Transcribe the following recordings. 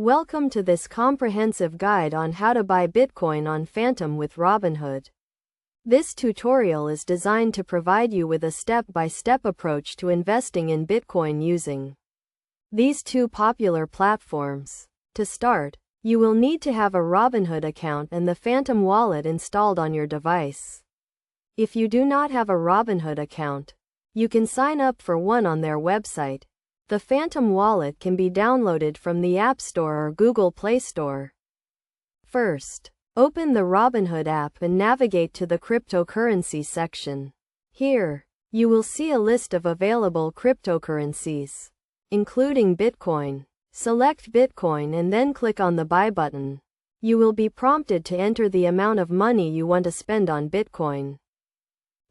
Welcome to this comprehensive guide on how to buy Bitcoin on Phantom with Robinhood. This tutorial is designed to provide you with a step-by-step approach to investing in Bitcoin using these two popular platforms. To start, you will need to have a Robinhood account and the Phantom wallet installed on your device. If you do not have a Robinhood account, you can sign up for one on their website. The Phantom wallet can be downloaded from the App Store or Google Play Store. First, open the Robinhood app and navigate to the cryptocurrency section. Here, you will see a list of available cryptocurrencies, including Bitcoin. Select Bitcoin and then click on the Buy button. You will be prompted to enter the amount of money you want to spend on Bitcoin.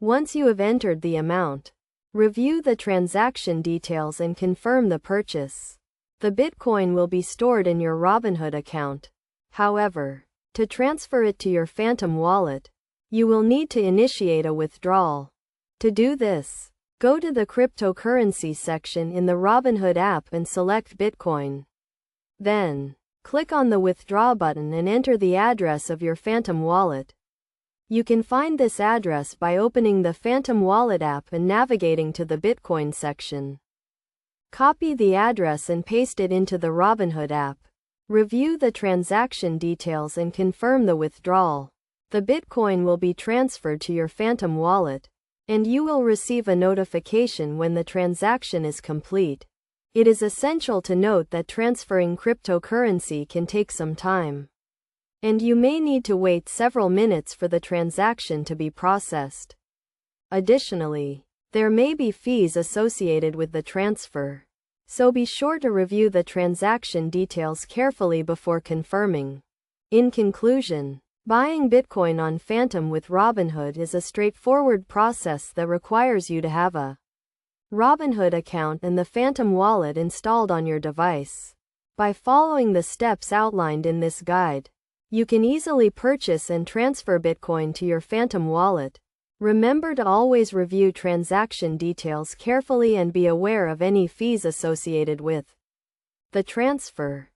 Once you have entered the amount, review the transaction details and confirm the purchase. The Bitcoin will be stored in your Robinhood account. However, to transfer it to your Phantom wallet, you will need to initiate a withdrawal. To do this, go to the cryptocurrency section in the Robinhood app and select Bitcoin. Then, click on the Withdraw button and enter the address of your Phantom wallet. You can find this address by opening the Phantom wallet app and navigating to the Bitcoin section. Copy the address and paste it into the Robinhood app. Review the transaction details and confirm the withdrawal. The Bitcoin will be transferred to your Phantom wallet, and you will receive a notification when the transaction is complete. It is essential to note that transferring cryptocurrency can take some time, and you may need to wait several minutes for the transaction to be processed. Additionally, there may be fees associated with the transfer, so be sure to review the transaction details carefully before confirming. In conclusion, buying Bitcoin on Phantom with Robinhood is a straightforward process that requires you to have a Robinhood account and the Phantom wallet installed on your device. By following the steps outlined in this guide, you can easily purchase and transfer Bitcoin to your Phantom wallet. Remember to always review transaction details carefully and be aware of any fees associated with the transfer.